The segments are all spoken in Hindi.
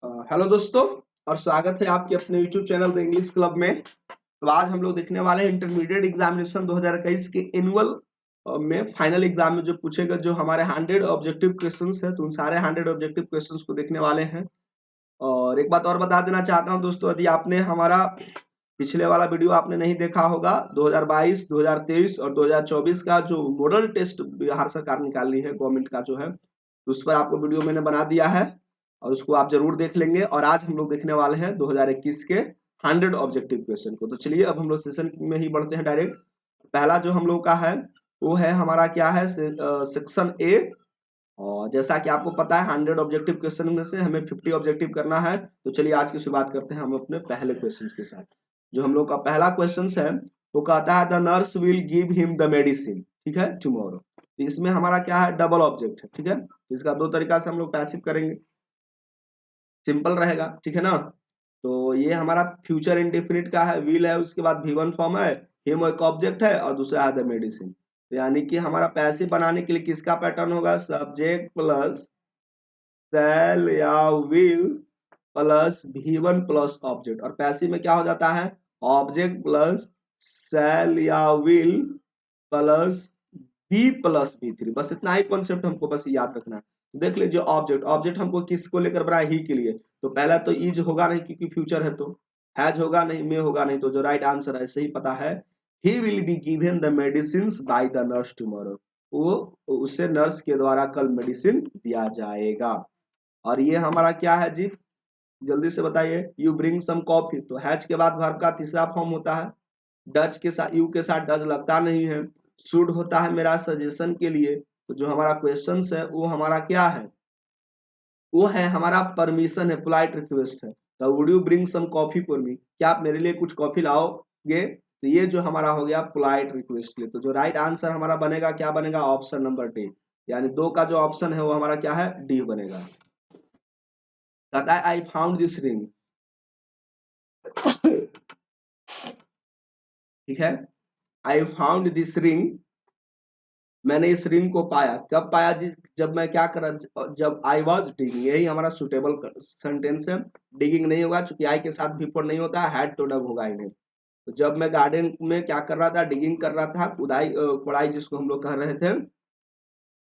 हेलो दोस्तों और स्वागत है आपके अपने YouTube channel the English club में। तो आज हम लोग देखने वाले हैं इंटरमीडिएट एग्जामिनेशन 2021 के एनुअल में फाइनल एग्जाम में जो पूछेगा जो हमारे 100 ऑब्जेक्टिव क्वेश्चंस है, तो उन सारे 100 ऑब्जेक्टिव क्वेश्चंस को देखने वाले हैं। और एक बात और बता देना चाहता हूं दोस्तों, यदि आपने हमारा पिछले वाला वीडियो आपने नहीं देखा होगा, 2022, 2023 और 2024 का जो मॉडल टेस्ट बिहार सरकार निकाली है गवर्नमेंट का जो है, उस पर आपको वीडियो मैंने बना दिया है और उसको आप जरूर देख लेंगे। और आज हम लोग देखने वाले हैं 2021 के 100 ऑब्जेक्टिव क्वेश्चन को। तो चलिए अब हम लोग सेशन में ही बढ़ते हैं डायरेक्ट। पहला जो हम लोग का है वो है हमारा क्या है, सेक्शन ए। और जैसा कि आपको पता है 100 ऑब्जेक्टिव क्वेश्चन में से हमें 50 ऑब्जेक्टिव करना है। तो चलिए आज की शुरुआत करते हैं हम अपने पहले क्वेश्चन के साथ। जो हम लोग का पहला क्वेश्चन है वो कहता है the nurse will give him the medicine, ठीक है, टुमारो। तो इसमें हमारा क्या है, डबल ऑब्जेक्ट है, ठीक है। इसका दो तरीका से हम लोग पैसिव करेंगे, सिंपल रहेगा, ठीक है ना। तो ये हमारा फ्यूचर इंडेफिनिट का है, विल है, उसके बाद V1 फॉर्म है, हिम एक ऑब्जेक्ट है और दूसरा है द मेडिसिन। तो यानी कि हमारा पैसिव बनाने के लिए किसका पैटर्न होगा, सब्जेक्ट प्लस शैल या will plus V1 plus object. और पैसिव में क्या हो जाता है, ऑब्जेक्ट प्लस शैल या will plus V plus V3। बस इतना ही कॉन्सेप्ट हमको बस याद रखना है। देख लीजिए, ऑब्जेक्ट ऑब्जेक्ट हमको किसको लेकर बनाया, ही के लिए। तो पहला तो इज होगा नहीं क्योंकि फ्यूचर है, तो हैज होगा नहीं, मे होगा नहीं। तो जो राइट आंसर है सही पता है, he will be given the medicine by the nurse tomorrow. वो उससे नर्स के द्वारा कल मेडिसिन दिया जाएगा। और ये हमारा क्या है जी, जल्दी से बताइए। यू ब्रिंग सम कॉफी, तो हैज के बाद वर्ब का तीसरा फॉर्म होता है। डच के साथ, यू के साथ डच लगता नहीं है। शुड होता है मेरा सजेशन के लिए। तो जो हमारा क्वेश्चन है वो हमारा क्या है, वो है हमारा परमिशन है, पोलाइट रिक्वेस्ट है। तो would you bring some coffee for me, क्या आप मेरे लिए कुछ कॉफी लाओगे। तो ये जो हमारा हो गया पोलाइट रिक्वेस्ट के लिए। तो जो राइट आंसर हमारा बनेगा क्या बनेगा, ऑप्शन नंबर डी। यानी दो का जो ऑप्शन है वो हमारा क्या है, डी बनेगा। कहता है आई फाउंड दिस रिंग, ठीक है, आई फाउंड दिस रिंग, मैंने इस रिंग को पाया। कब पाया जी, जब मैं क्या करा, जब आई वॉज डिगिंग। यही हमारा सुटेबल सेंटेंस है। डिगिंग नहीं होगा क्योंकि आई के साथ बिफोर नहीं होता, हैड तो डग होगा इन्हें। तो जब मैं गार्डन में क्या कर रहा था, डिगिंग कर रहा था, खुदाई खुदाई जिसको हम लोग कह रहे थे,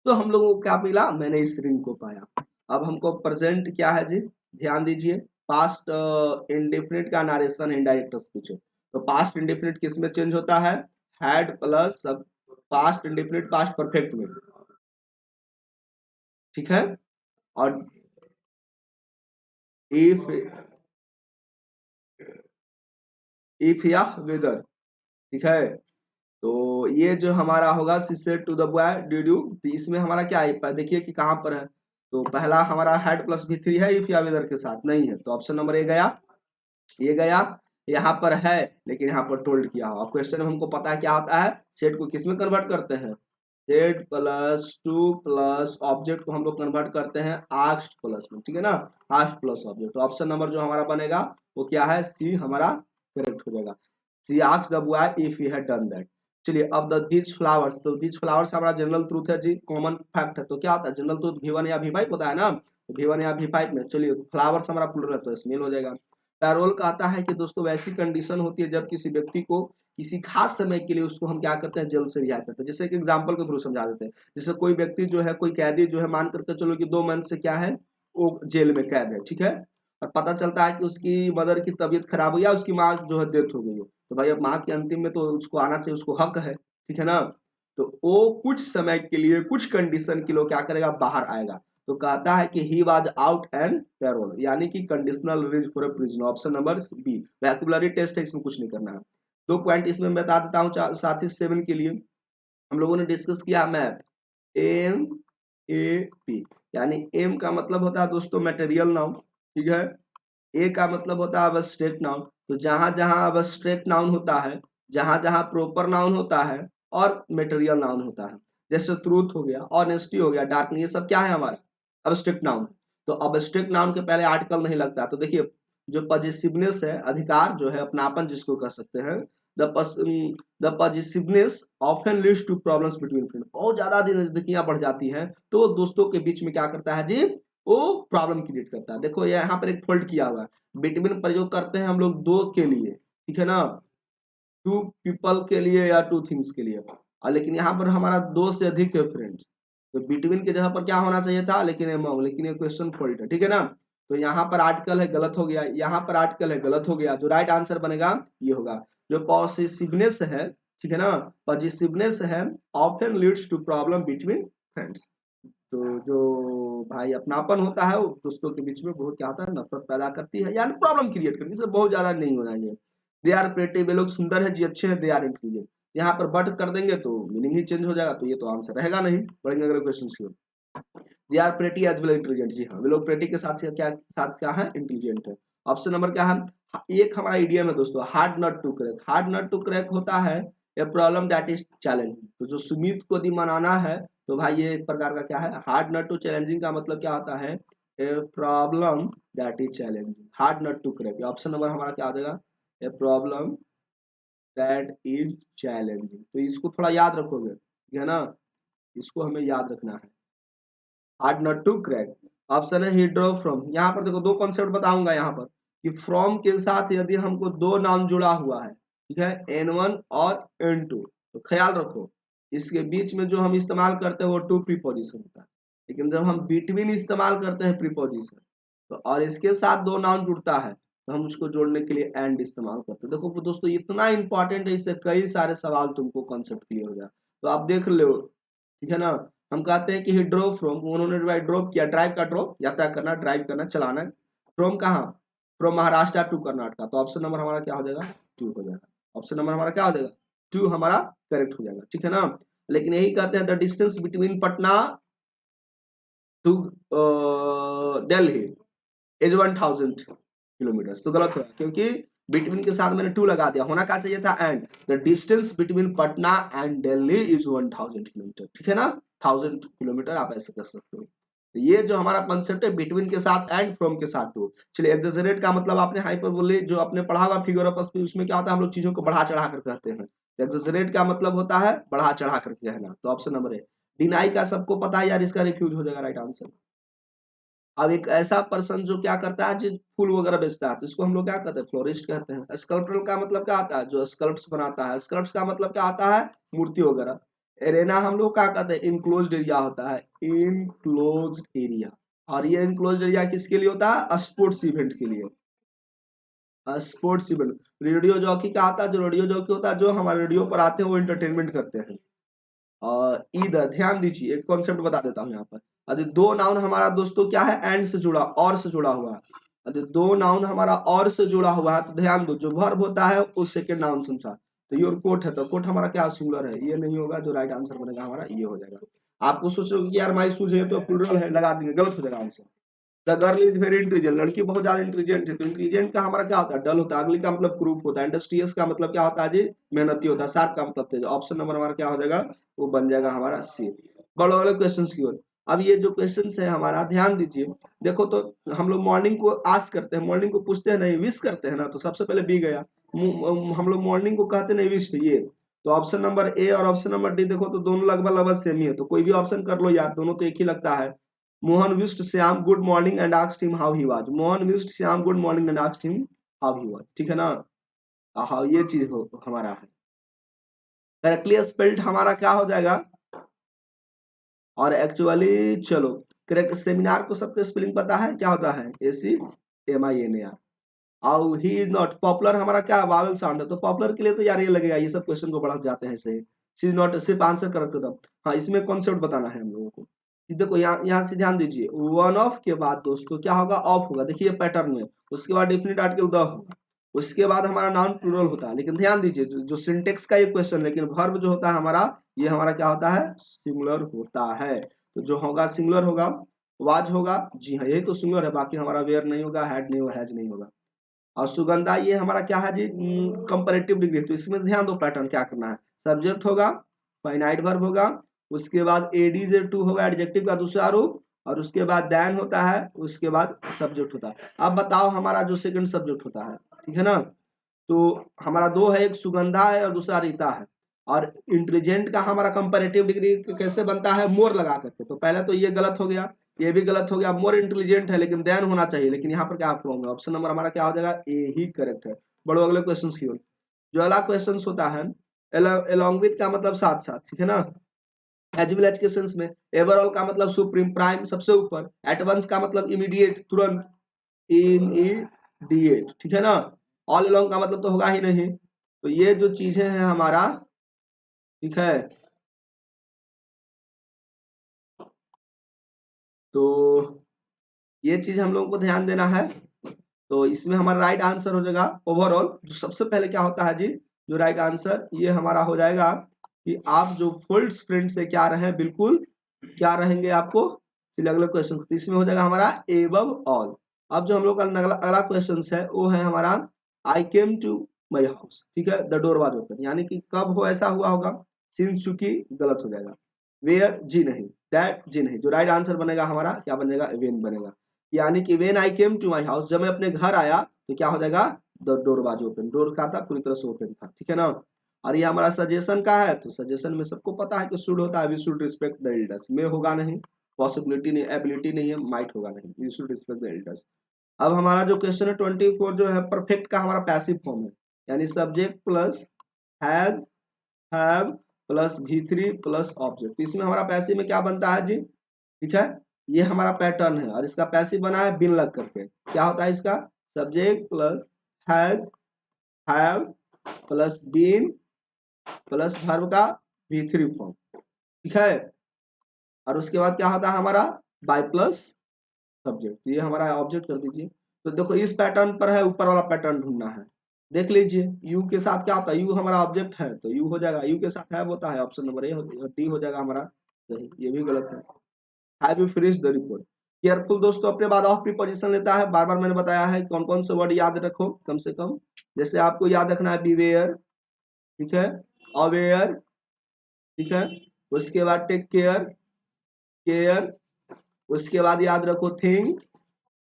तो हम लोगों को क्या मिला, मैंने इस रिंग को पाया। अब हमको प्रेजेंट क्या है जी, ध्यान दीजिए। पास्ट इंडेफिनिट का नारेशन इनडायरेक्ट स्पीच है। तो पास्ट इंडेफिनिट किस में चेंज होता है, had plus past indefinite past perfect में, ठीक है। और इफ या वेदर, ठीक है। तो ये जो हमारा होगा she said to the boy did you. तो इसमें हमारा क्या है, देखिए कि कहां पर है। तो पहला हमारा हैड प्लस V3 है, इफ या वेदर के साथ नहीं है, तो ऑप्शन नंबर ए गया, ये गया। यहाँ पर है लेकिन यहाँ पर टोल्ड किया हुआ। क्वेश्चन में हमको पता है क्या होता है, सेट को किस में कन्वर्ट करते हैं, set plus two plus object को हम लोग कन्वर्ट करते हैं आस्क्ड प्लस में, ठीक है ना, आस्क्ड प्लस ऑब्जेक्ट। तो ऑप्शन नंबर जो हमारा बनेगा वो क्या है, सी हमारा करेक्ट हो जाएगा। She asked the boy if he had done that. चलिए अब द दीज फ्लावर्स, तो दीज फ्लावर्स हमारा जनरल ट्रूथ है जी, कॉमन फैक्ट है। तो क्या होता है, जनरल ट्रूथ V1 या V5 होता है ना, तो V1 या V5 में। चलिए फ्लावर्स हमारा प्लूरल है तो इसमेल हो जाएगा। पैरोल कहता है कि दोस्तों वैसी कंडीशन होती है जब किसी व्यक्ति को किसी खास समय के लिए उसको हम क्या करते हैं, जेल से रिहा करते हैं। जैसे एक एग्जांपल के थ्रू समझा देते हैं। जैसे कोई व्यक्ति जो है, कोई कैदी जो है, मान करके चलो कि 2 मंथ से क्या है, वो जेल में कैद है, ठीक है। और पता चलता है कि उसकी मदर की तबीयत खराब हुई या उसकी माँ जो है डेथ हो गई हो। तो भाई अब माँ के अंतिम में तो उसको आना चाहिए, उसको हक है, ठीक है ना। तो वो कुछ समय के लिए कुछ कंडीशन के लिए क्या करेगा, बाहर आएगा। तो कहता है कि he was out and parole, यानी कि conditional release for a prisoner, option number B. Vocabulary test है, इसमें कुछ नहीं करना है। 2 पॉइंट इसमें बता देता हूँ साथी 7 के लिए। हम लोगों ने डिस्कस किया मैप, एम ए पी, यानी एम का मतलब होता है दोस्तों मटेरियल नाउन, ठीक है। ए का मतलब होता है अब्स्ट्रैक्ट नाउन। तो जहां जहां अब्स्ट्रैक्ट नाउन होता है, जहां जहां प्रॉपर नाउन होता है और मटेरियल नाउन होता है, जैसे ट्रूथ हो गया, ऑनेस्टी हो गया, डार्कनेस, ये सब क्या है हमारा अब्स्ट्रैक्ट नाउन। तो अब्स्ट्रैक्ट नाउन के पहले आर्टिकल नहीं लगता। तो देखिए जो पॉजिटिवनेस है, अधिकार जो है, अपनापन जिसको कह सकते हैं, the positiveness often leads to problems between friend. बहुत ज्यादा नजदीकियां बढ़ जाती हैं तो दोस्तों के बीच में क्या करता है जी, वो प्रॉब्लम क्रिएट करता है। देखो यहाँ पर एक फोल्ड किया हुआ है, बिटवीन प्रयोग करते हैं हम लोग दो के लिए, ठीक है ना, टू पीपल के लिए या टू थिंग्स के लिए, और लेकिन यहाँ पर हमारा दो से अधिक है फ्रेंड्स, तो बिटवीन की जगह पर क्या होना चाहिए था, लेकिन अमंग, लेकिन ये क्वेश्चन फोल्ड है, ठीक है ना। तो यहाँ पर आर्टिकल है, गलत हो गया, यहाँ पर आर्टिकल है, गलत हो गया, जो राइट आंसर बनेगा ये होगा। जो पॉसेसिवनेस है, ठीक है ना, पॉसेसिवनेस है often leads to problem between friends. तो जो भाई अपनापन होता है वो दोस्तों के बीच में बहुत क्या होता है, नफरत पैदा करती है, यानी प्रॉब्लम क्रिएट करती है, इससे बहुत ज्यादा नहीं होना चाहिए। दे आर प्रेटी, वे लोग सुंदर है जी, अच्छे हैं, दे आर इंटेलिजेंट, यहाँ पर बट कर देंगे तो मीनिंग ही चेंज हो जाएगा, तो ये तो आंसर रहेगा नहीं। पढ़ेंगे अगले क्वेश्चन की ओर। They are pretty as well intelligent, जी हाँ, वे लोग प्रेटी के साथ क्या है, इंटेलिजेंट है। ऑप्शन नंबर क्या है, एक हमारा इडियम है दोस्तों, hard nut to crack. Hard nut to crack होता है a problem that is challenging, तो जो सुमित को यदि मनाना है तो भाई ये एक प्रकार का क्या है, हार्ड नट टू चैलेंजिंग का मतलब क्या होता है, a problem that is challenging, hard nut to crack. Option number हमारा क्या हो जाएगा, a problem that is challenging. तो इसको थोड़ा याद रखोगे, ठीक है ना, इसको हमें याद रखना है, hard nut to crack. Option है हीड्रो फ्रॉम, यहाँ पर देखो दो कॉन्सेप्ट बताऊंगा यहाँ पर, कि फ्रॉम के साथ यदि हमको दो नाम जुड़ा हुआ है, ठीक है, N1 और N2, तो ख्याल रखो इसके बीच में जो हम इस्तेमाल करते हैं वो टू प्रीपोजिशन होता है, लेकिन जब हम बिटवीन इस्तेमाल करते हैं प्रीपोजिशन, तो और इसके साथ दो नाउन जुड़ता है तो हम उसको जोड़ने के लिए एंड इस्तेमाल करते हैं। देखो दोस्तों इतना इंपॉर्टेंट है, इससे कई सारे सवाल तुमको कॉन्सेप्ट क्लियर हो जाए, तो आप देख लो, ठीक है ना। हम कहते हैं कि ही ड्रोव फ्रॉम, उन्होंने ड्रॉप किया, ड्राइव का ड्रॉप, यात्रा करना, ड्राइव करना, चलाना। फ्रॉम कहाँ, फ्रॉम महाराष्ट्र टू कर्नाटका, तो ऑप्शन नंबर हमारा क्या हो जाएगा, टू हो जाएगा। ऑप्शन नंबर हमारा क्या हो जाएगा, टू हमारा करेक्ट हो जाएगा, ठीक है ना। लेकिन यही कहते हैं the distance between Patna to Delhi is 1000 kilometre, तो गलत हुआ क्योंकि बिटवीन के साथ मैंने टू लगा दिया, होना क्या चाहिए था and. The distance between Patna and Delhi is 1000 kilometre, ठीक है ना, 1000 किलोमीटर आप ऐसे कर सकते हो। तो ये जो हमारा कंसेप्ट है बिटवीन के साथ एंड, फ्रॉम के साथ टू। चलिए एक्सेजरेट का मतलब आपने हाइपरबोले जो आपने पढ़ा हुआ फिगर ऑफ स्पीच, उसमें क्या होता है, हम लोग चीजों को बढ़ा चढ़ा कर कहते हैं। एक्सेजरेट का मतलब होता है बढ़ा चढ़ा कर कहना, तो ऑप्शन नंबर है। डिनाई का सबको पता है यार, इसका रिफ्यूज हो जाएगा राइट आंसर। अब एक ऐसा पर्सन जो क्या करता है, जो फूल वगैरह बेचता है, तो इसको हम लोग क्या कहते हैं, फ्लोरिस्ट कहते हैं। स्कल्पचरल का मतलब क्या आता है, जो स्कल्प्स बनाता है। स्कल्प्स का मतलब क्या आता है, मूर्ति वगैरह। एरेना हम लोग क्या कहते हैं, इनक्लोज्ड एरिया होता है, इनक्लोज्ड एरिया। और ये इनक्लोज्ड एरिया किसके लिए होता है, स्पोर्ट्स इवेंट के लिए, स्पोर्ट्स इवेंट। रेडियो जॉकी क्या आता है, जो रेडियो जॉकी होता है जो हमारे रेडियो पर आते हैं वो इंटरटेनमेंट करते हैं। इधर ध्यान दीजिए, एक कॉन्सेप्ट बता देता हूँ यहाँ पर। यदि दो नाउन हमारा दोस्तों क्या है, एंड से जुड़ा, और से जुड़ा हुआ है, यदि दो नाउन हमारा और से जुड़ा हुआ है, तो ध्यान दो जो वर्ब होता है उस सेकंड नाउन से अनुसार। तो योर कोट है, तो कोट हमारा क्या सिंगुलर है, ये नहीं होगा, जो राइट आंसर बनेगा हमारा ये हो जाएगा। आपको सोच रहे हो कि यार माई शूज है तो प्लूरल है, लगा देंगे, गलत हो जाएगा answer. The girl is very intelligent, लड़की बहुत ज्यादा इंटेलिजेंट है, तो इंटेलिजेंट का हमारा क्या होता है, डल होता है। अगली का मतलब क्रूप होता है। इंडस्ट्रियस का मतलब क्या होता है जी, मेहनती होता है। शार्प का मतलब तेज। ऑप्शन नंबर हमारा क्या हो जाएगा, वो बन जाएगा हमारा सी। बड़े वाले क्वेश्चन की ओर। अब ये जो क्वेश्चन है हमारा, ध्यान दीजिए। देखो तो हम लोग मॉर्निंग को आस्क करते हैं, मॉर्निंग को पूछते हैं नहीं, विश करते हैं ना, तो सबसे पहले बी गया। हम लोग मॉर्निंग को कहते नहीं, विश ये। तो ऑप्शन नंबर ए और ऑप्शन नंबर डी देखो तो दोनों लगभग लगभग सेम ही है, तो कोई भी ऑप्शन कर लो यार, दोनों तो एक ही लगता है। Mohan wished Shyam good morning and asked him how he was. Mohan wished Shyam good morning and asked him how he was, ठीक है ना। हाँ ये चीज हो हमारा है। करेक्टली स्पेल्ड हमारा क्या हो जाएगा, और एक्चुअली चलो करेक्ट, सेमिनार को सबके स्पेलिंग पता है क्या होता है, ACMINAR। और ही इज नॉट पॉपुलर हमारा क्या वावल साउंड है, तो पॉपुलर के लिए तो यार ये लगेगा, ये सब क्वेश्चन को बढ़ा जाते हैं ऐसे। सी इज नॉट सिर्फ आंसर करेक्ट होता। हाँ इसमें कॉन्सेप्ट बताना है हम लोगों को। देखो यहाँ से ध्यान दीजिए, वन ऑफ के बाद दोस्तों क्या होगा, ऑफ होगा, देखिए पैटर्न में। उसके बाद डेफिनेट आर्टिकल द होगा, उसके बाद हमारा नाउन प्लूरल होता है। लेकिन ध्यान दीजिए जो सिंटेक्स का ये क्वेश्चन, लेकिन वर्ब जो होता है हमारा, ये हमारा क्या होता है, सिंगुलर होता है। तो जो होगा सिंगुलर होगा, वाज होगा, जी हाँ यही तो सिंगुलर है, बाकी हमारा वेयर नहीं होगा, हैड नहीं होगा, हैज नहीं होगा। और सुगंधा ये हमारा क्या है जी, कंपैरेटिव डिग्री। तो इसमें ध्यान दो पैटर्न क्या करना है, सब्जेक्ट होगा, फाइनाइट वर्ब होगा, उसके बाद एडीजेटिव होगा, एडजेक्टिव का दूसरा रूप, और उसके बाद दैन होता है, उसके बाद सब्जेक्ट होता है। अब बताओ हमारा जो सेकंड सब्जेक्ट होता है, ठीक है ना, तो हमारा दो है, एक सुगंधा है और दूसरा रीता है। और इंटेलिजेंट का हमारा कंपैरेटिव डिग्री कैसे बनता है, मोर लगा करके, तो पहले तो ये गलत हो गया, ये भी गलत हो गया। मोर इंटेलिजेंट है लेकिन देन होना चाहिए, लेकिन यहाँ पर क्या प्रॉब्लम है, ऑप्शन नंबर हमारा क्या हो जाएगा, ए ही करेक्ट है। बढ़ो अगले क्वेश्चन की ओर। जो अगला क्वेश्चन होता है, along with का मतलब साथ साथ, ठीक है ना। एज वेल एज के सेंस में, एवरऑल का मतलब सुप्रीम प्राइम सबसे ऊपर, एट वंस का मतलब इमीडिएट तुरंत, इमीडिएट, ठीक है ना। ऑल अलोंग का मतलब तो होगा ही नहीं। तो ये जो चीजें हैं हमारा, ठीक है, तो ये चीज हम लोगों को ध्यान देना है। तो इसमें हमारा राइट आंसर हो जाएगा ओवरऑल। जो सबसे पहले क्या होता है जी, जो राइट आंसर ये हमारा हो जाएगा कि आप जो फोल्ड्स फ्रेंड से क्या रहे, बिल्कुल क्या रहेंगे आपको। चलिए अगले क्वेश्चन, इसमें हो जाएगा हमारा एबव ऑल। अब जो हम लोग का अगला क्वेश्चन है वो है हमारा, आई केम टू माई हाउस, ठीक है, द डोर वाज ओपन, यानी कि कब हो ऐसा हुआ होगा, सिंस चूंकि गलत हो जाएगा। वेयर जी नहीं, दैट जी नहीं, जो राइट आंसर बनेगा हमारा क्या बनेगा, वेन बनेगा। यानी कि when I came to my house, जब मैं अपने घर आया तो क्या हो जाएगा, the door was open, door का था पूरी तरह से ओपन था, ठीक है ना। और ये हमारा सजेशन का है, तो सजेशन में सबको पता है कि शुड होता है, we should respect the elders, में होगा नहीं, पॉसिबिलिटी नहीं, एबिलिटी नहीं है, माइट होगा नहीं, we should respect the elders. अब हमारा जो क्वेश्चन है 24 जो है, परफेक्ट का हमारा पैसिव फॉर्म है, यानी subject plus has, have plus V3 plus object. इसमें हमारा पैसिव में क्या बनता है जी, ठीक है, ये हमारा पैटर्न है, और इसका पैसिव बना है बिन लग करके। क्या होता है इसका, subject plus has, have plus been plus verb का V3 फॉर्म, ठीक है। और उसके बाद क्या होता है हमारा, बाय प्लस सब्जेक्ट, ये हमारा ऑब्जेक्ट कर दीजिए। तो देखो इस पैटर्न पर है, ऊपर वाला पैटर्न ढूंढना है। देख लीजिए यू के साथ क्या होता है, यू हमारा ऑब्जेक्ट है तो यू हो जाएगा, यू के साथ है होता है, ऑप्शन नंबर ए डी हो जाएगा हमारा सही, ये भी गलत है। Have you finished the report. Careful दोस्तों अपने बाद ऑफ प्रीपोजिशन लेता है, बार बार मैंने बताया है कौन कौन से वर्ड याद रखो कम से कम। जैसे आपको याद रखना है बीवेयर, ठीक है, अवेयर, ठीक है, उसके बाद टेक केयर, केयर, उसके बाद याद रखो थिंक,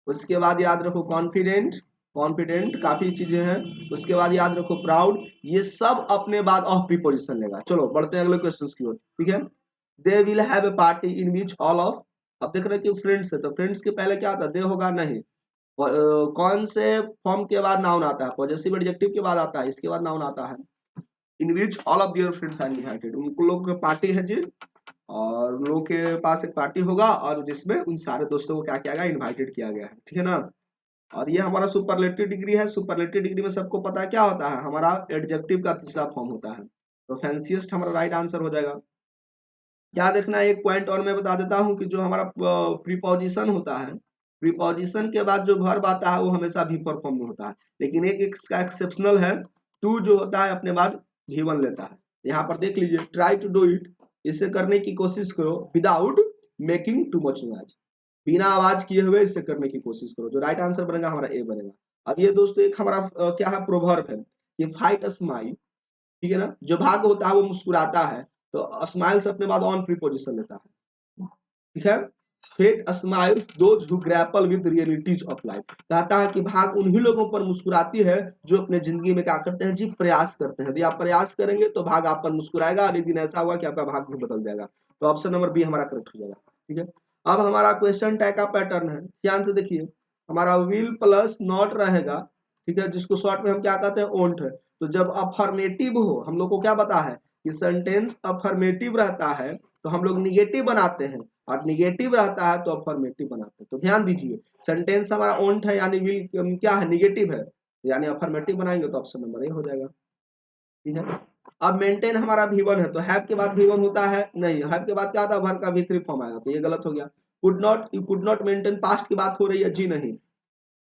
उसके बाद याद रखो कॉन्फिडेंट, कॉन्फिडेंट काफी चीजें हैं। उसके बाद याद रखो प्राउड, ये सब अपने बाद ऑफ प्रीपोजिशन लेगा। चलो बढ़ते हैं अगले क्वेश्चन की ओर, ठीक है। They will have a party in which all of, अब देख रहे हैं कि फ्रेंड्स है तो फ्रेंड्स के पहले क्या आता है, दे होगा नहीं। कौन से फॉर्म के बाद नाउन आता है, पॉजेसिव एडजेक्टिव के बाद आता है, इसके बाद नाउन आता है। In which all of their friends are invited, उन लोगों की पार्टी है जी, और उन लोगों के पास एक पार्टी होगा और जिसमें उन सारे दोस्तों को क्या किया गया, इनवाइटेड किया गया है, ठीक है ना। और ये हमारा सुपरलेटिव डिग्री है। सुपरलेटिव डिग्री में सबको पता है क्या होता है, हमारा एडजेक्टिव का तीसरा फॉर्म होता है। तो फैंसीएस्ट हमारा राइट आंसर हो जाएगा। क्या देखना है, एक पॉइंट और मैं बता देता हूं कि जो हमारा प्रीपोजिशन होता है, प्रीपोजिशन के बाद जो वर्ब आता है वो हमेशा भी फॉर फॉर्म में होता है, लेकिन एक इसका एक्सेप्शनल है, टू जो होता है अपने बाद V1 लेता है। यहाँ पर देख लीजिए, ट्राई टू डू इट, इसे करने की कोशिश करो without making too much noise, बिना आवाज किए हुए इसे करने की कोशिश करो। जो राइट आंसर बनेगा हमारा ए बनेगा। अब ये दोस्तों एक हमारा क्या है, प्रोवर्ब है, ये फाइट अ स्माइल, ठीक है ना, जो भाग होता है वो मुस्कुराता है, तो स्माइल से अपने बाद ऑन प्रीपोजिशन लेता है, ठीक है। Fate smiles those who grapple with realities of life, कहता है कि भाग उन्हीं लोगों पर मुस्कुराती है जो अपने जिंदगी में क्या करते हैं जी, प्रयास करते हैं। यदि आप प्रयास करेंगे तो भाग आप पर मुस्कुराएगा, और एक दिन ऐसा हुआ कि आपका भाग भी बदल जाएगा। तो ऑप्शन नंबर बी हमारा करेक्ट हो जाएगा, ठीक है। अब हमारा क्वेश्चन टैग का पैटर्न है, ध्यान से देखिए, हमारा विल प्लस नॉट रहेगा, ठीक है, जिसको शॉर्ट में हम क्या कहते हैं, ओंट है। तो जब अफर्मेटिव हो, हम लोग को क्या पता है कि सेंटेंस अफर्मेटिव रहता है तो हम लोग निगेटिव बनाते हैं, और निगेटिव रहता है तो अफर्मेटिव बनाते हैं। तो ध्यान दीजिए, सेंटेंस हमारा ओंट है यानी विल क्या है, निगेटिव है, यानी अफर्मेटिव बनाएंगे तो ऑप्शन नंबर ए हो जाएगा, ठीक है। अब मेंटेन हमारा V1 है, तो हैव के बाद V1 होता है नहीं, हैव के बाद क्या आता है, वर्ब का V3 फॉर्म आएगा, तो ये गलत हो गया। Could not, you could not maintain, past की बात हो रही है जी नहीं,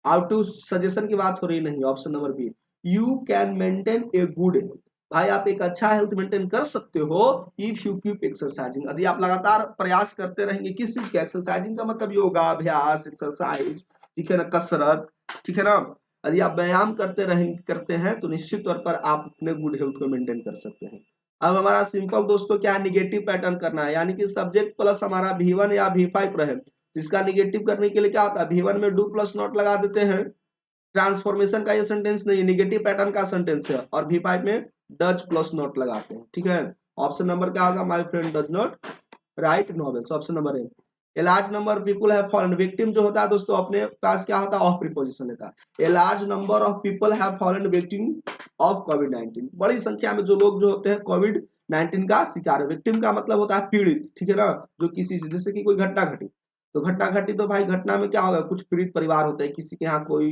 आउट टू सजेशन की बात हो रही नहीं, option number B. You can maintain a good health, भाई आप एक अच्छा हेल्थ मेंटेन कर सकते हो इफ यू कीप एक्सरसाइजिंग, यदि आप लगातार प्रयास करते रहेंगे। किस चीज का, एक्सरसाइजिंग का मतलब योगा अभ्यास, एक्सरसाइज, ठीक है ना, कसरत, ठीक है ना। यदि आप व्यायाम करते रहेंगे, करते हैं तो निश्चित तौर पर आप अपने गुड हेल्थ को मेंटेन कर सकते हैं। अब हमारा सिंपल दोस्तों क्या है, निगेटिव पैटर्न करना है, यानी कि सब्जेक्ट प्लस हमारा V1 या V5 रहे, इसका निगेटिव करने के लिए क्या होता है, V1 में डू प्लस नॉट लगा देते हैं। ट्रांसफॉर्मेशन का ये सेंटेंस नहीं, निगेटिव पैटर्न का सेंटेंस है, और V5 में डज प्लस नॉट लगाते हैं, ठीक है। ऑप्शन नंबर क्या होगा, my friend does not right novels, option number A. A large number people have fallen, victim जो होता है दोस्तों अपने पास क्या होता है, ऑफ प्रीपोजिशन लेता है। A large number of people have fallen victim of कोविड-19, बड़ी संख्या में जो लोग जो होते हैं कोविड-19 का शिकार है। विक्टिम का मतलब होता है पीड़ित, ठीक है ना, जो किसी से, जैसे कि कोई घटना घटी, तो घटना घटी तो भाई घटना में क्या होगा, कुछ पीड़ित परिवार होते हैं, किसी के यहाँ कोई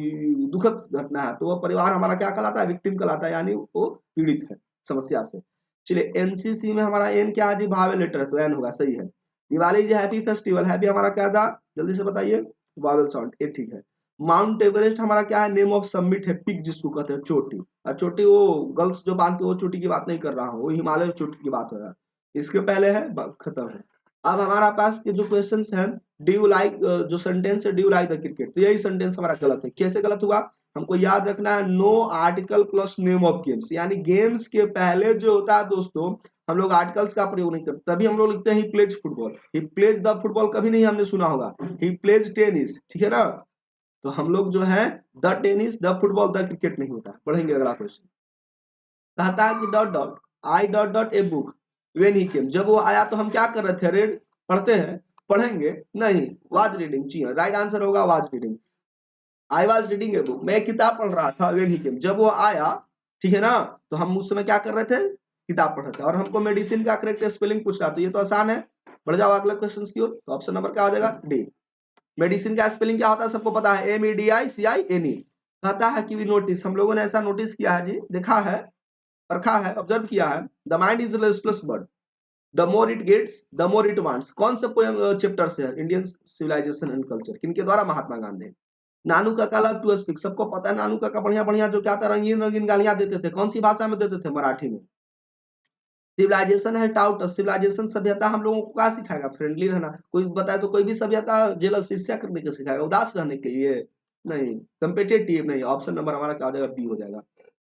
दुखद घटना है, तो वो परिवार हमारा क्या कहलाता है, विक्टिम कहलाता है, यानी वो पीड़ित है समस्या से। चलिए एनसीसी में हमारा एन क्या है जी, वावेल लेटर है, तो एन होगा, सही है। Diwali is happy festival, happy हमारा क्या था, जल्दी से बताइए, वावेल साउंड, ये ठीक है। माउंट एवरेस्ट हमारा क्या है, नेम ऑफ समिट है, पिक जिसको कहते हैं, चोटी। और चोटी वो गर्ल्स जो बांधते हैं वो चोटी की बात नहीं कर रहा हूँ, वो हिमालय चोटी की बात हो रहा है, इसके पहले है, खत्म है। अब हमारा पास के जो क्वेश्चन है, डू यू लाइक, जो सेंटेंस है, do you like the cricket, तो यही सेंटेंस हमारा गलत है। कैसे गलत हुआ, हमको याद रखना है, no article plus name of games, यानी गेम्स के पहले जो होता है दोस्तों, हम लोग आर्टिकल्स का प्रयोग नहीं करते, तभी हम लोग लिखते हैं he plays football, he plays the football कभी नहीं हमने सुना होगा, ही प्लेज टेनिस, ठीक है ना, तो हम लोग जो है the tennis the football the cricket नहीं होता। पढ़ेंगे अगला क्वेश्चन, कहता है कि dot dot I dot dot a book when he came, जब वो आया तो हम क्या कर रहे थे, रेड पढ़ते हैं, पढ़ेंगे नहीं, वाज रीडिंग, जी हाँ, राइट आंसर होगा was reading, I was reading a book, मैं एक किताब पढ़ रहा था, व्हेन ही केम, जब वो आया, ठीक है ना, तो हम उस समय क्या कर रहे थे, किताब पढ़ रहे थे। और हमको मेडिसिन का करेक्ट स्पेलिंग पूछ रहा, तो ये तो आसान है, बढ़ जाओ अगले क्वेश्चन की ओर, तो ऑप्शन नंबर क्या हो जाएगा, डी। मेडिसिन का स्पेलिंग क्या होता है सबको पता है, MEDICINE। कहता है कि वी नोटिस, हम लोगों ने ऐसा नोटिस किया है जी, देखा है, परखा है, ऑब्जर्व किया है, the mind is restless bird, the more it gets the more it wants, कौन से पोएम चैप्टर से है, इंडियन सिविलाइजेशन एंड कल्चर, किनके द्वारा, महात्मा गांधी। नानू काका लव टू स्पीक, सबको पता है नानू काका बढ़िया बढ़िया जो क्या था, रंगीन रंगीन गालियां देते थे, कौन सी भाषा में देते थे, मराठी में। सिविलाइजेशन है टाउट, सिविलाइजेशन सभ्यता हम लोगों को क्या सिखाएगा, फ्रेंडली रहना, कोई बताए तो कोई भी सभ्यता जेलस ईर्ष्या करने के सिखाएगा, उदास रहने के लिए नहीं, कंपेटिटिव नहीं, ऑप्शन नंबर हमारा क्या हो जाएगा, बी हो जाएगा।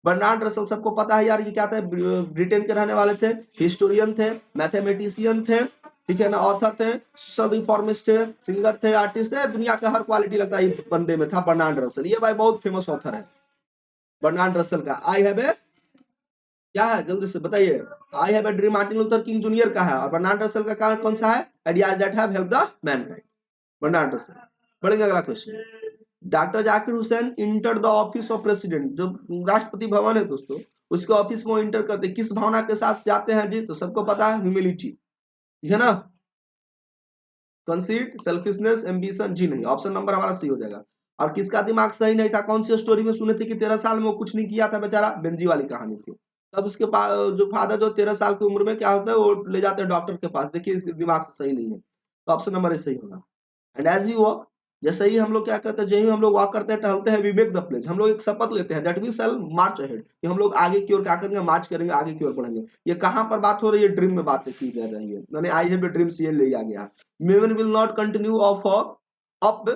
बर्नार्ड रसल सबको पता है यार, ये क्या था, ब्रिटेन के रहने वाले थे, हिस्टोरियन थे, मैथमेटिशियन थे, ठीक है ना, ऑथर थे, सोशल रिफॉर्मिस्ट थे, सिंगर थे, आर्टिस्ट थे, दुनिया का हर क्वालिटी लगता है ये बंदे में था, बर्नार्ड रसल, ये भाई बहुत फेमस ऑथर है बर्नार्ड रसल का। आई हैव ए, क्या है जल्दी से बताइए, I have a dream Martin Luther king junior का है, और बर्नार्ड रसल का कारण कौन सा है, ideas that have help the mankind, Bernard Russell. बढ़ेंगे अगला question, doctor Zakir Hussain enter the office of president, जो राष्ट्रपति भवन है दोस्तों, उसके ऑफिस में इंटर करते किस भावना के साथ जाते हैं जी, तो सबको पता है ह्यूमिलिटी, ठीक है ना, कंसीट, सेल्फिशनेस, एम्बिशन, जी नहीं, ऑप्शन नंबर हमारा सी हो जाएगा। और किसका दिमाग सही नहीं था, कौन सी स्टोरी में सुने थे कि 13 साल में वो कुछ नहीं किया था बेचारा, बेंजी वाली कहानी थी। तब उसके पास जो फादर जो 13 साल की उम्र में क्या होता है, वो ले जाते हैं डॉक्टर के पास, देखिए इस दिमाग से सही नहीं है, तो ऑप्शन नंबर सही होगा। एंड एज वी वॉक, जैसे ही हम लोग क्या करते हैं, जैसे ही हम लोग वॉक करते हैं, टहलते हैं, वी मेक द प्लेज, हम लोग एक शपथ लेते हैं, that we shall march ahead, कि हम लोग आगे की ओर क्या करेंगे, मार्च करेंगे, आगे की ओर बढ़ेंगे। ये कहां पर बात हो रही है, ड्रीम में बातें की जा रही है, मैंने आई हैव ए ड्रीम्स ये ले आ गया। women will not continue of up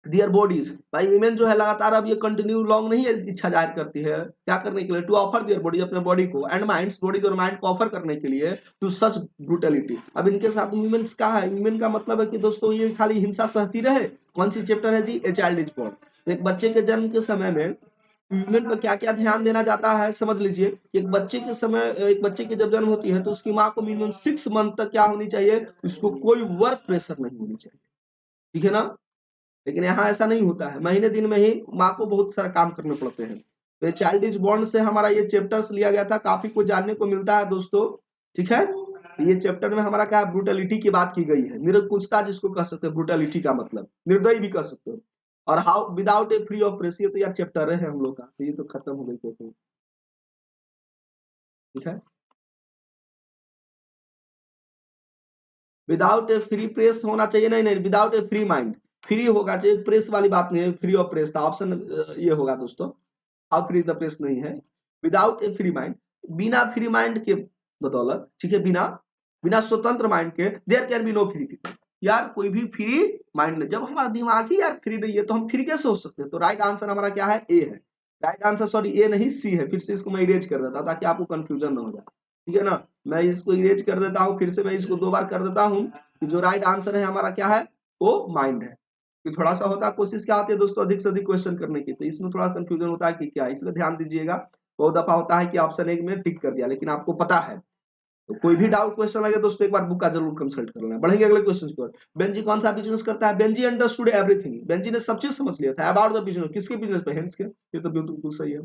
their bodies, भाई women जो है लगातार अब ये कंटिन्यू लॉन्ग नहीं है, इच्छा जाहिर करती है क्या करने के लिए, टू ऑफर देयर बॉडी, अपने बॉडी को, एंड माइंड्स, बॉडी और माइंड को ऑफर करने के लिए, टू सच ब्रूटलिटी। अब इनके साथ वुमेन क्या है, वुमेन का मतलब है कि दोस्तों ये खाली हिंसा सहती रहे। कौन सी चैप्टर है जी, ए चाइल्ड इज बोर्न। एक बच्चे के जन्म के समय में वुमेन पर क्या क्या ध्यान देना जाता है, समझ लीजिए, एक बच्चे के समय, एक बच्चे की जब जन्म होती है तो उसकी माँ को मिनिमम 6 मंथ तक क्या होनी चाहिए, उसको कोई वर्क प्रेशर नहीं होनी चाहिए, ठीक है ना। लेकिन यहाँ ऐसा नहीं होता है, महीने दिन में ही माँ को बहुत सारा काम करने पड़ते हैं। तो चाइल्ड इज बॉर्न से हमारा ये चैप्टर्स लिया गया था, काफी कुछ जानने को मिलता है दोस्तों, ठीक है। ये चैप्टर में हमारा क्या ब्रूटलिटी की बात की गई है, निरंकुशता जिसको कह सकते हैं, ब्रूटलिटी का मतलब निर्दयी भी कह सकते हो। और how without a free of press, ये तो यार चैप्टर है हम लोग का, तो ये तो खत्म हो गई, ठीक है। विदाउट ए फ्री प्रेस होना चाहिए, नहीं नहीं, without a free mind, free होगा चाहिए, प्रेस वाली बात नहीं है, फ्री ऑफ प्रेस था ऑप्शन, ये होगा दोस्तों, हाउ फ्री द प्रेस नहीं है, विदाउट ए फ्री माइंड, बिना फ्री माइंड के बदौलत, ठीक है, बिना बिना स्वतंत्र माइंड के there can be no free people, यार कोई भी फ्री माइंड नहीं, जब हमारा दिमाग ही यार फ्री नहीं है तो हम फ्री कैसे हो सकते हैं। तो राइट आंसर हमारा क्या है, ए है, राइट आंसर, सॉरी ए नहीं सी है, फिर से इसको मैं इरेज कर देता हूं ताकि आपको कंफ्यूजन ना हो जाए, ठीक है ना। मैं इसको इरेज कर देता हूं, फिर से मैं इसको 2 बार कर देता हूं, कि जो राइट आंसर है हमारा क्या है, वो माइंड है। कि थोड़ा सा होता है, कोशिश क्या होती है दोस्तों, अधिक से अधिक क्वेश्चन करने की, तो इसमें थोड़ा कंफ्यूजन होता है कि क्या, इसलिए ध्यान दीजिएगा। बहुत दफा होता है कि ऑप्शन 1 में टिक कर दिया, लेकिन आपको पता है तो कोई भी डाउट क्वेश्चन लगे दोस्तों एक बार बुक का जरूर कंसल्ट कर लेना। बढ़ेंगे अगले क्वेश्चन की ओर। बेंजी कौन सा बिजनेस करता है? बेंजी अंडरस्टूड एवरीथिंग, बेंजी ने सब चीज समझ लिया था अबाउट द बिजनेस। किसके बिजनेस पे? हेंस के। ये तो बिल्कुल सही है।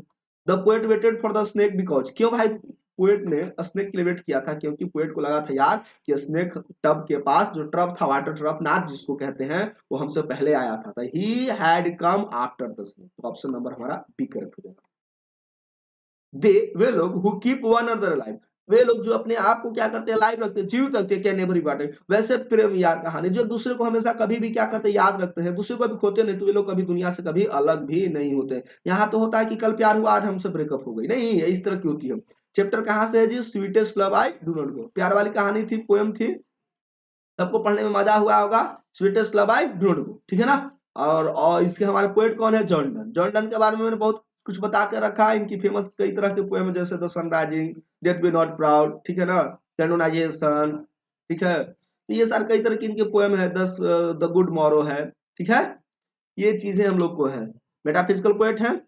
The poet waited for the snake because, क्यों भाई पोएट ने स्नेक के लिए वेट किया था? क्योंकि पोएट को लगा था यार कि स्नेक टब के पास जो ट्रब था, वाटर ट्रब नाथ जिसको कहते हैं, वो हमसे पहले आया था। He had come after the snake. तो ऑप्शन नंबर हमारा बी करेक्ट हो जाएगा। दे, वे लोग who keep one another life, वे लोग जो अपने आप को क्या करते हैं? लाइव रखते हैं, जीवित रखते हैं। क्या नेबर इंपॉर्टेंट। वैसे प्रेम यार कहानी जो दूसरे को हमेशा कभी भी क्या करते हैं? याद रखते हैं, दूसरे को भी खोते नहीं, तो वे लोग कभी दुनिया से कभी अलग भी नहीं होते। यहाँ तो होता है कि कल प्यार हुआ, आज हमसे ब्रेकअप हो गई, नहीं इस तरह की होती है। चैप्टर कहाँ से है जी? Sweetest love I do not go, प्यार वाली कहानी थी, पोएम थी, सबको पढ़ने में मजा हुआ होगा। Sweetest love I do not गो, ठीक है ना। और इसके हमारे पोएट कौन है? John Donne. जॉन डन के बारे में मैंने बहुत कुछ बता के रखा है। इनकी फेमस कई तरह के पोएम जैसे the sunrising, death B not proud, ठीक है ना, कैनोनाइजेशन, ठीक है। तो ये सारे कई तरह की इनके पोएम है। द गुड मॉरो है, ठीक है। ये चीजें हम लोग को है। मेटाफिजिकल पोएट है।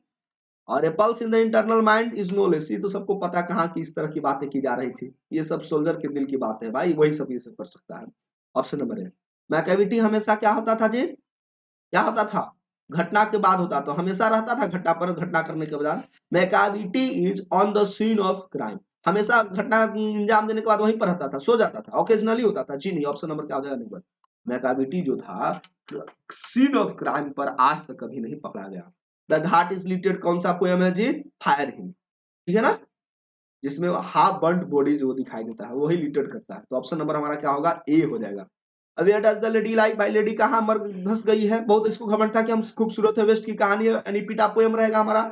और a pulse in the internal mind is no less, ये तो सबको पता कहाँ की इस तरह की बातें की जा रही थी। ये सब सोल्जर के दिल की बात है भाई, वही सब ये सब कर सकता है। ऑप्शन नंबर है। मैकेविटी हमेशा क्या होता था जी? क्या होता था? घटना के बाद होता था, हमेशा रहता था घटना पर, घटना करने के बाद। Macavity is on the scene of crime, हमेशा घटना अंजाम देने के बाद वहीं पर रहता था, सो जाता था, ओकेजनली होता था। जी नहीं, ऑप्शन नंबर क्या हो जाएगा? नंबर। मैकाविटी जो था सीन ऑफ क्राइम पर आज तक कभी नहीं पकड़ा गया। द घाट इज लिटेड कौन सा पोएम है जी? फायर हिम, ठीक है ना, जिसमें हाफ बर्न्ड बॉडी जो दिखाई देता है वही लिटेड करता है। तो ऑप्शन नंबर हमारा क्या होगा? ए हो जाएगा। अब ये डज द लेडी लाइक, भाई लेडी कहाँ मर धस गई है? बहुत इसको घमंड था कि हम खूबसूरत है, वेस्ट की कहानी है। एनीपिटा पोएम रहेगा हमारा,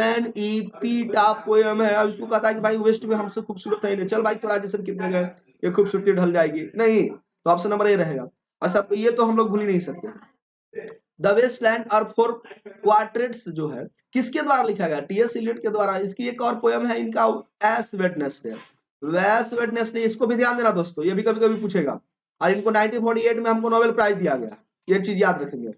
एनीपिटा पोएम है। अब इसको कहता है कि भाई वेस्ट में हमसे खूबसूरत है नहीं, चल भाई तो राजेशन कितने गए, ये खूबसूरती ढल जाएगी, नहीं। तो ऑप्शन नंबर ए रहेगा। और सब ये तो हम लोग भूल ही नहीं सकते। द वेस्टलैंड और फोर क्वार्टेट्स जो है किसके द्वारा लिखा गया? टीएस इलियट के द्वारा। इसकी एक और पोएम है इनका, एस वेडनेसडे, वेस वेडनेसडे। इसको भी ध्यान देना दोस्तों, ये भी कभी कभी पूछेगा। और इनको 1948 में हमको नोबेल प्राइज दिया गया, ये चीज याद रखेंगे।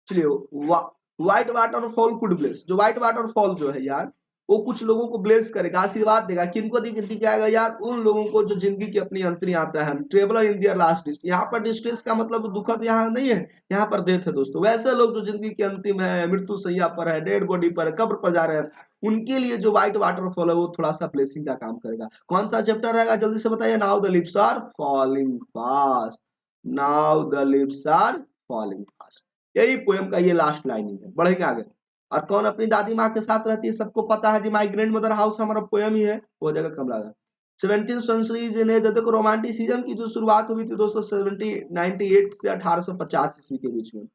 चलिए, व्हाइट वाटरफॉल कुड ब्लेस, जो व्हाइट वाटरफॉल जो है यार, वो कुछ लोगों को ब्लेस करेगा, आशीर्वाद देगा। किनको दिखाएगा यार? उन लोगों को जो जिंदगी की अपनी अंतिम यात्रा है, traveller in their last distress. यहाँ पर डिस्ट्रेस का मतलब दुखद यहाँ नहीं है, यहाँ पर डेथ है दोस्तों। वैसे लोग जो जिंदगी की अंतिम है, मृत्यु शैया पर है, डेड बॉडी पर है, कब्र पर जा रहे हैं, उनके लिए जो व्हाइट वाटरफॉल है वो थोड़ा सा ब्लेसिंग का काम करेगा। कौन सा चैप्टर रहेगा जल्दी से बताइए? Now the lips are falling fast, now the lips are falling fast, यही पोएम का ये लास्ट लाइनिंग है। बढ़ेंगे आगे। और कौन अपनी दादी माँ के साथ रहती है? सबको पता है जी, माई ग्रैंड मदर हाउस हमारा पोएम ही है, वो जगह कमला था। 17th सेंचुरी ने देखो रोमांटिसिज्म की जो शुरुआत हुई थी दोस्तों 1798 से 1850 ईस्वी के बीच में।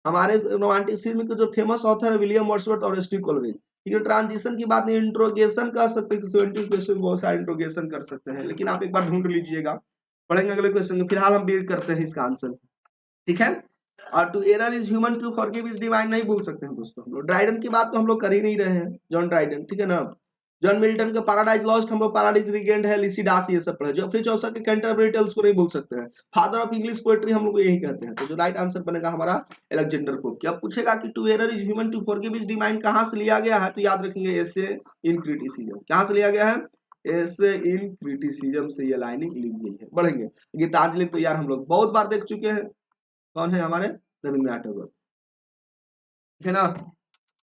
हमारे रोमांटिसिज्म के जो फेमस ऑथर है विलियम वर्ड्सवर्थ और एस टी कोलरिज। ठीक है, ट्रांजिशन की बात नहीं, इंट्रोगेशन कर सकते हैं, 70 क्वेश्चन बहुत सारे इंट्रोगेशन कर सकते हैं, लेकिन आप एक बार ढूंढ लीजिएगा। पढ़ेंगे अगले क्वेश्चन, फिलहाल हम वेट करते हैं इसका आंसर, ठीक है। और to err is human, to forgive is divine नहीं भूल सकते हैं दोस्तों हम लोग। ड्राइडन की बात तो हम लोग कर ही नहीं रहे हैं, जॉन ड्राइडन, ठीक है ना। जॉन मिल्टन का पैराडाइज लॉस्ट हम लोग पैराडाइज रिगेन्ड है, लिसिडास ये सब पढ़े। जोफ्री चौसर के कैंटरबरी टेल्स को नहीं भूल सकते हैं। फादर ऑफ इंग्लिश पोएट्री हम लोग यही कहते हैं। तो जो राइट आंसर बनेगा हमारा अलेक्जेंडर पोप। क्या पूछेगा कि to err is human, to forgive is divine कहां से लिया गया है? तो याद रखेंगे एसे इन क्रिटिसिज्म। कहां से लिया गया है? एसे इन क्रिटिसिज्म से ये लाइनिंग ली गई है। बढ़ेंगे। गीतांजलि तो यार हम लोग बहुत बार देख चुके हैं, कौन है हमारे? रविन्द्रनाथ टैगोर, ठीक है ना।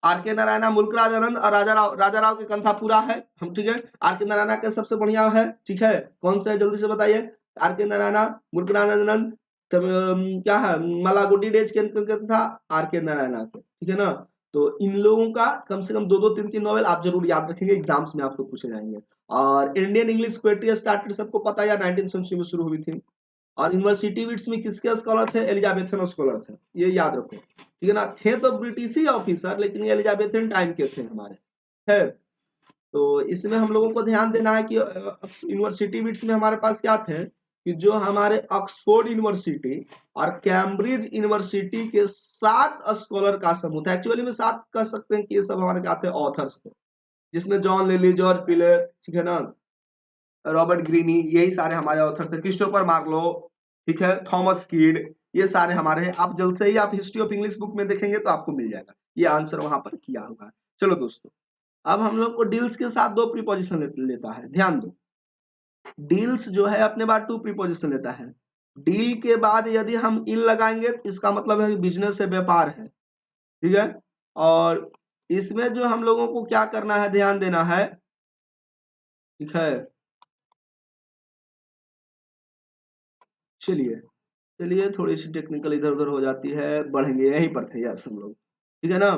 आर के नारायण मुल्कराज आनंद और राजा राव के कंथा पूरा है हम, ठीक है। आर के नारायण के सबसे बढ़िया है, ठीक है। कौन सा है जल्दी से बताइए? आर के नारायण, मुल्कराज आनंद, क्या है, मालागुडी डेज के था आर के नारायण के, ठीक है ना। तो इन लोगों का कम से कम 2-2 3-3 नॉवेल आप जरूर याद रखेंगे, एग्जाम्स में आपको पूछे जाएंगे। और इंडियन इंग्लिश पोएट्री स्टार्टेड सबको पता है, 19th सेंचुरी में शुरू हुई थी। और यूनिवर्सिटी विट्स में किसके स्कॉलर थे? एलिजाबेथन स्कॉलर थे, ये याद रखो, ठीक है ना। थे तो ब्रिटिश ही ऑफिसर, लेकिन ये एलिजाबेथन टाइम के थे हमारे, है। तो इसमें हम लोगों को ध्यान देना है कि यूनिवर्सिटी विट्स में हमारे पास क्या थे कि जो हमारे ऑक्सफोर्ड यूनिवर्सिटी और कैम्ब्रिज यूनिवर्सिटी के 7 स्कॉलर का समूह था। एक्चुअली में 7 कह सकते हैं कि ये सब हमारे क्या थे? ऑथर्स थे, जिसमें जॉन लिली, जॉर्ज पिले, ठीक है ना, रॉबर्ट ग्रीनी, यही सारे हमारे ऑथर थे। क्रिस्टोफर मार्लो, ठीक है, थॉमस कीड, ये सारे हमारे हैं। आप जल्द से ही आप हिस्ट्री ऑफ इंग्लिश बुक में देखेंगे तो आपको मिल जाएगा, ये आंसर वहां पर किया होगा। चलो दोस्तों, अब हम लोग को डील्स के साथ 2 प्रीपोजिशन लेता है, ध्यान दो। डील्स जो है अपने बाद टू प्रीपोजिशन लेता है। डील के बाद यदि हम इन लगाएंगे तो इसका मतलब है बिजनेस है, व्यापार है, ठीक है। और इसमें जो हम लोगों को क्या करना है, ध्यान देना है, ठीक है। चलिए चलिए थोड़ी सी टेक्निकल इधर उधर हो जाती है, बढ़ेंगे यहीं पर थे यस हम लोग, ठीक है ना।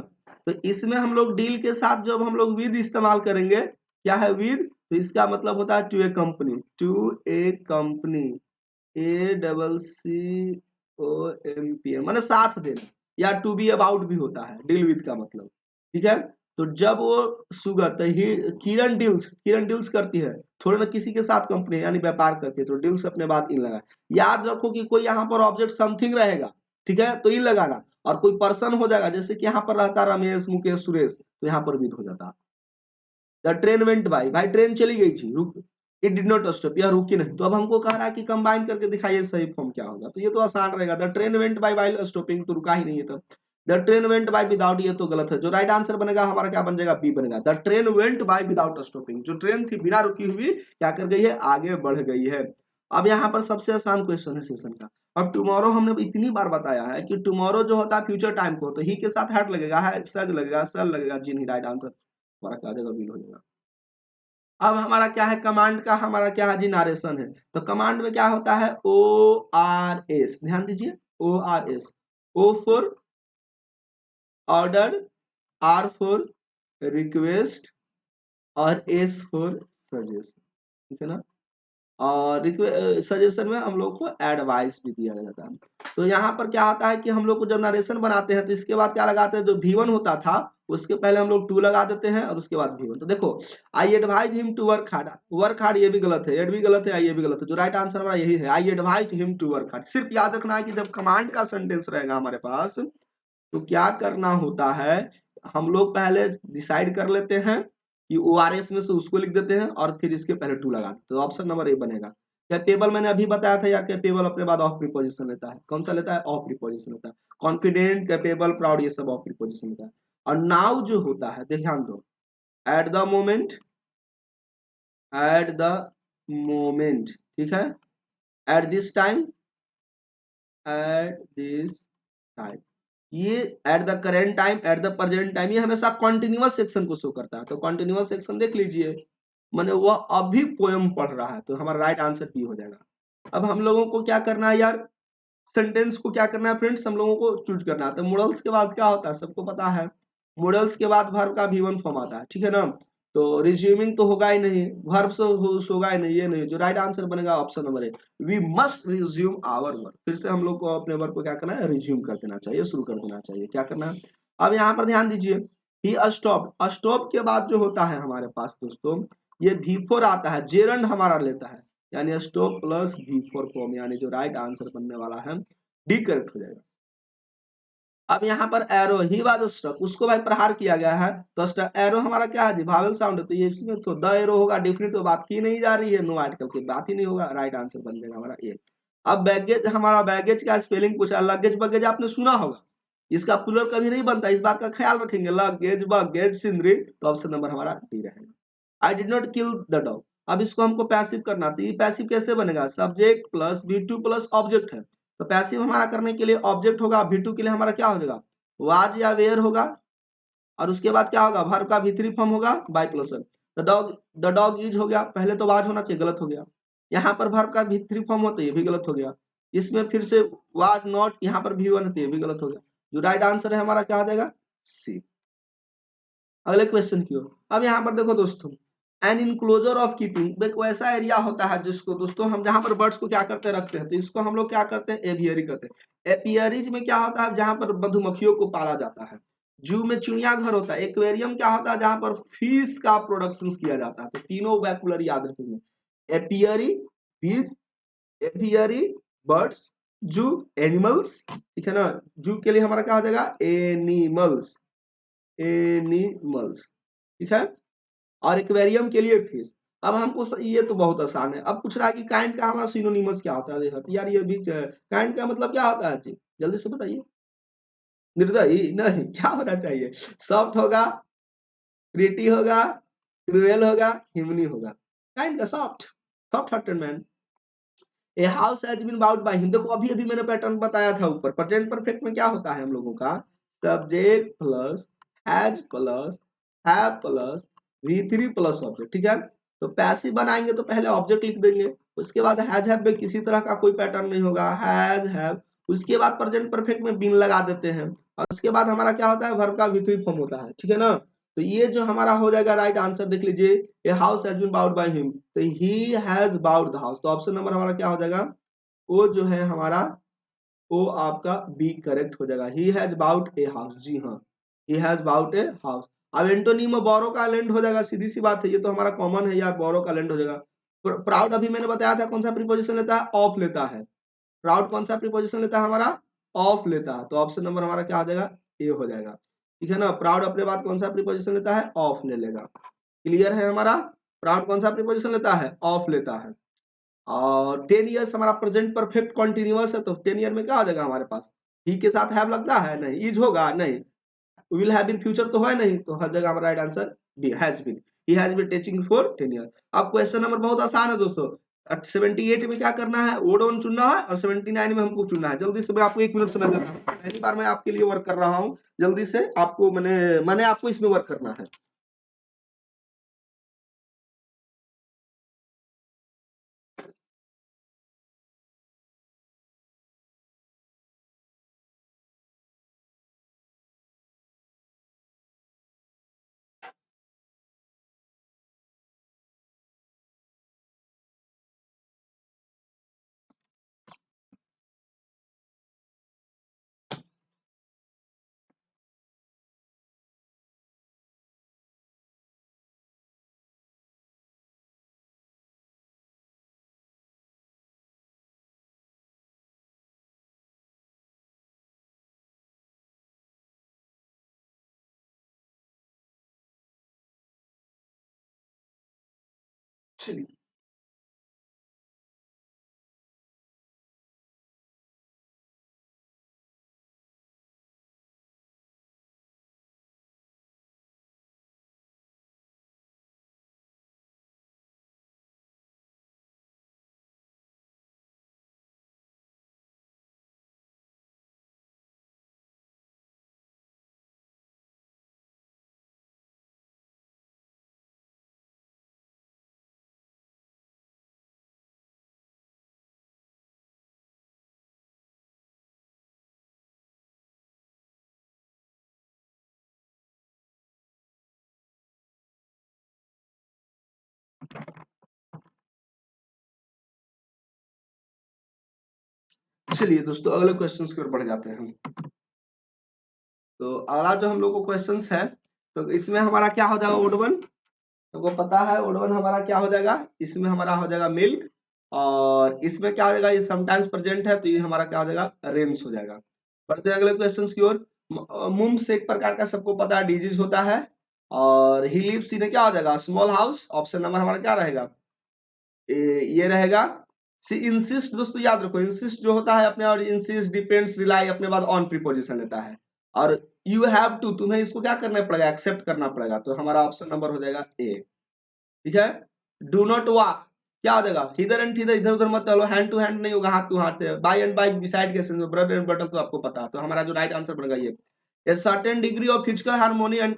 तो इसमें हम लोग डील के साथ जब हम लोग विद इस्तेमाल करेंगे, क्या है विद, तो इसका मतलब होता है to a company, to a company, ACCOMPN माने साथ देना, या टू बी अबाउट भी होता है डील विद का मतलब, ठीक है। तो जब वो सुगर तो ही किरण डील्स करती है, थोड़े ना किसी के साथ कंपनी यानी व्यापार करती है, तो डील्स अपने बाद इन लगा। याद रखो कि कोई यहाँ पर ऑब्जेक्ट समथिंग रहेगा, ठीक है, तो इन लगाना, और कोई पर्सन हो जाएगा, जैसे कि यहाँ पर रहता रमेश मुकेश सुरेश, तो यहाँ पर विद हो जाता। द ट्रेन वेंट बाय, भाई ट्रेन चली गई थी, रुक, इट डिड नॉट स्टॉप, यह रुकी नहीं। तो अब हमको कह रहा है कि कंबाइन करके दिखाइए सही फॉर्म क्या होगा, तो ये तो आसान रहेगा, the train went by while stopping, तो रुका ही नहीं है तब। The train went by without, ये तो गलत है, जो राइट आंसर बनेगा हमारा क्या बन जाएगा, बी बनेगा। The train went by without stopping, जो ट्रेन थी बिना रुकी हुई क्या कर गई है, आगे बढ़ गई है। अब यहाँ पर सबसे आसान क्वेश्चन है सेशन का। अब टुमारो हमने इतनी बार बताया है कि टुमारो जो होता है फ्यूचर टाइम को, तो ही के साथ हैड लगेगा, है सज लगेगा, सल लगेगा, जी नहीं, राइट आंसर हमारा क्या आ जाएगा, बिल हो जाएगा। अब हमारा क्या है, कमांड का हमारा क्या है जी, नारेशन है। तो कमांड में क्या होता है, ORS, ध्यान दीजिए, ORS, O for order, R for request, और S फॉर सजेशन, ठीक है ना। और सजेशन में हम लोग को एडवाइस भी दिया जाता है। तो यहाँ पर क्या होता है कि हम लोग को जब नरेशन बनाते हैं तो इसके बाद क्या लगाते हैं, जो V1 होता था उसके पहले हम लोग 2 लगा देते हैं, और उसके बाद V1। तो देखो, I advise him to work hard, work hard ये भी गलत है, एड भी गलत है, आई ये भी गलत है, जो राइट आंसर हमारा यही है, I advise him to work hard. सिर्फ याद रखना है कि जब कमांड का सेंटेंस रहेगा हमारे पास, तो क्या करना होता है, हम लोग पहले डिसाइड कर लेते हैं कि ORS में से उसको लिख देते हैं, और फिर इसके पहले 2 लगा देते हैं, तो ऑप्शन नंबर ए बनेगा। कैपेबल मैंने अभी बताया था यार, कैपेबल अपने बाद ऑफ प्रीपोजिशन लेता है, कौन सा लेता है, ऑफ प्रीपोजिशन लेता है। कॉन्फिडेंट, कैपेबल, प्राउड, ये सब ऑफ प्रीपोजिशन लेता है। और नाउ जो होता है, ध्यान दो, at the moment, at the moment, ठीक है, at this time, at this time, ये at the current time, at the present time, ये हमेशा कॉन्टिन्यूअस सेक्शन को शो करता है। तो कॉन्टिन्यूअस सेक्शन देख लीजिए, माने वह अभी पोएम पढ़ रहा है, तो हमारा राइट आंसर बी हो जाएगा। अब हम लोगों को क्या करना है यार, सेंटेंस को क्या करना है फ्रेंड्स, हम लोगों को चूज करना है। तो मॉडल्स के बाद क्या होता है सबको पता है, मॉडल्स के बाद वर्ब का V1 फॉर्म आता है, ठीक है ना। तो रिज्यूमिंग तो होगा ही नहीं, वर्ब से होगा ही नहीं, ये नहीं, जो राइट आंसर बनेगा option number A, we must resume our work. फिर से हम लोग को अपने वर्क को क्या करना है, रिज्यूम कर देना चाहिए, शुरू कर देना चाहिए, क्या करना है। अब यहाँ पर ध्यान दीजिए, ही स्टॉप, स्टॉप के बाद जो होता है हमारे पास दोस्तों, ये V4 आता है, जेरंड हमारा लेता है, यानी स्टॉप प्लस V4 फॉर्म, यानी जो राइट आंसर बनने वाला है डी करेक्ट हो जाएगा। अब यहाँ पर एरो, ही वाज स्ट्रक, उसको भाई प्रहार किया गया है, तो एरो हमारा क्या है जी, भावेल साउंड है, तो ये इसमें तो द एरो होगा, डेफिनेट तो बात की नहीं जा रही है, नो आर्टिकल की बात ही नहीं होगा, राइट आंसर बन जाएगा हमारा ये। अब बैगेज, हमारा बैगेज का स्पेलिंग पूछा, लगेज बगेज आपने सुना होगा, इसका प्लूरल कभी नहीं बनता, इस बात का ख्याल रखेंगे, लगेज बगेज सिंदरी, तो ऑप्शन नंबर हमारा डी रहेगा। I did not kill the dog, अब इसको हमको पैसिव करना, तो ये पैसिव कैसे बनेगा, subject plus V2 plus object है, तो पैसिव हमारा करने के लिए ऑब्जेक्ट होगा, V2 के लिए हमारा क्या हो जाएगा, वाज या वेयर होगा, और उसके बाद क्या होगा, वर्ब का V3 फॉर्म होगा by plus one. The dog is हो गया, पहले तो वाज होना चाहिए, गलत हो गया। यहाँ पर वर्ब का V3 फॉर्म होता है, ये भी गलत हो गया। इसमें फिर से वाज नॉट, यहाँ पर V1 होती है, ये भी गलत हो गया। जो राइट आंसर है हमारा क्या आ जाएगा, सी। अगले क्वेश्चन की ओर। अब यहाँ पर देखो दोस्तों, एन इनक्लोजर ऑफ कीपिंग, एक वैसा एरिया होता है जिसको दोस्तों हम जहाँ पर बर्ड्स को क्या करते रखते हैं, तो इसको हम लोग क्या करते हैं, एवियरी करते हैं। एपियरीज में क्या होता है, जहाँ पर मधुमक्खियों को पाला जाता है। जू में चिड़ियाघर होता है। एक्वेरियम क्या होता है, जहाँ पर फिश का प्रोडक्शन किया जाता है। तो तीनों वैक्यूलर याद रखेंगे, एपियरी, फिश, एवियरी, बर्ड्स, जू, एनिमल्स, ठीक है ना। जू के लिए हमारा क्या हो जाएगा, एनिमल्स, एनिमल्स, ठीक है। और एक्वेरियम के लिए फिश। अब हमको ये तो बहुत आसान है। अब पूछ रहा है कि काइंड का हमारा सिनोनिमस क्या होता है, तो यार ये भी काइंड का मतलब क्या होता है जी, जल्दी से बताइए। निर्दयी नहीं, क्या होना चाहिए, सॉफ्ट होगा, प्रीटी होगा, क्रूएल होगा, ह्यूमनी होगा, काइंड का soft, soft hearted man. A house has been bought by him. देखो अभी अभी मैंने पैटर्न बताया था ऊपर, प्रेजेंट परफेक्ट में क्या होता है हम लोगों का, subject plus has plus have plus V3 plus object, ठीक है। तो पैसिव बनाएंगे तो पहले ऑब्जेक्ट लिख देंगे, उसके बाद हैज हैव में किसी तरह का कोई पैटर्न नहीं होगा, हैज हैव, उसके बाद प्रेजेंट परफेक्ट में बीन लगा देते हैं, और उसके बाद हमारा क्या होता है, वर्ब का V3 फॉर्म होता है, ठीक है ना। तो ये जो हमारा हो जाएगा राइट आंसर, देख लीजिए, a house has been bought by him, तो he has bought the house, तो ऑप्शन नंबर हमारा क्या हो जाएगा, वो जो है हमारा, वो आपका बी करेक्ट हो जाएगा, he has bought a house. जी हाँ, he has bought a house. अब एंटोनिम में बोरो का लैंड हो जाएगा, सीधी सी बात है, ये तो हमारा कॉमन है यार, बोरो का लैंड हो जाएगा। प्राउड अभी मैंने बताया था कौन सा प्रीपोजिशन लेता है, ऑफ लेता है। प्राउड कौन सा प्रीपोजिशन लेता है हमारा, ऑफ लेता है, तो ऑप्शन नंबर हमारा क्या हो जाएगा, ए हो जाएगा, ठीक है ना। प्राउड अपने बाद कौन सा प्रीपोजिशन लेता है, ऑफ ले लेगा। क्लियर है हमारा, प्राउड कौन सा प्रीपोजिशन लेता है, ऑफ लेता है। और 10 ईयर्स हमारा प्रेजेंट परफेक्ट कॉन्टिन्यूअस है, तो 10 ईयर में क्या आ जाएगा हमारे पास, ही के साथ हैव लगता है, नहीं, इज होगा, नहीं, विल हैव इन फ्यूचर तो है नहीं, तो हर जगह हमारा right answer B, has been, he has been teaching for 10 year. अब क्वेश्चन नंबर बहुत आसान है दोस्तों, 78 में क्या करना है, ओड वन चुनना है, और 79 में हमको चुनना है। जल्दी से मैं आपको 1 मिनट समय देता हूँ, पहली बार मैं आपके लिए वर्क कर रहा हूँ, जल्दी से आपको मैंने आपको इसमें वर्क करना है। चलिए, चलिए दोस्तों, अगले क्वेश्चंस की ओर बढ़ जाते हैं हम। तो अगला जो हम लोग को क्वेश्चंस है, तो इसमें हमारा क्या हो जाएगा, ओड वन, तो पता है ओड वन हमारा क्या हो जाएगा, इसमें हमारा हो जाएगा मिल्क, और इसमें क्या हो जाएगा, ये समटाइम्स प्रेजेंट है, तो ये हमारा क्या हो जाएगा, रेन्स हो जाएगा। बढ़ते हैं अगले क्वेश्चंस की ओर। मुम्स एक प्रकार का सबको पता है डिजीज होता है, और ही लिव्स इन क्या हो जाएगा, स्मॉल हाउस। ऑप्शन नंबर हमारा क्या रहेगा, ये रहेगा सी। इंसिस्ट दोस्तों याद रखो, इंसिस्ट जो होता है अपने, और इंसिस्ट, डिपेंड्स, रिलाई अपने बाद ऑन प्रीपोजिशन लेता है, और यू हैव टू, तुम्हें इसको क्या करना पड़ेगा, एक्सेप्ट करना पड़ेगा, तो हमारा ऑप्शन नंबर हो जाएगा ए, ठीक है। डू नॉट वॉक, क्या हो जाएगा, हिदर एंड हिदर, इधर उधर मत चलो, हैंड टू हैंड नहीं होगा, हाथ टू हाथ है, बाय एंड बाय बिसाइड के सेंस में, ब्रेड एंड बटर तो आपको पता है, तो हमारा जो राइट आंसर बनेगा ये। A certain degree of physical harmony and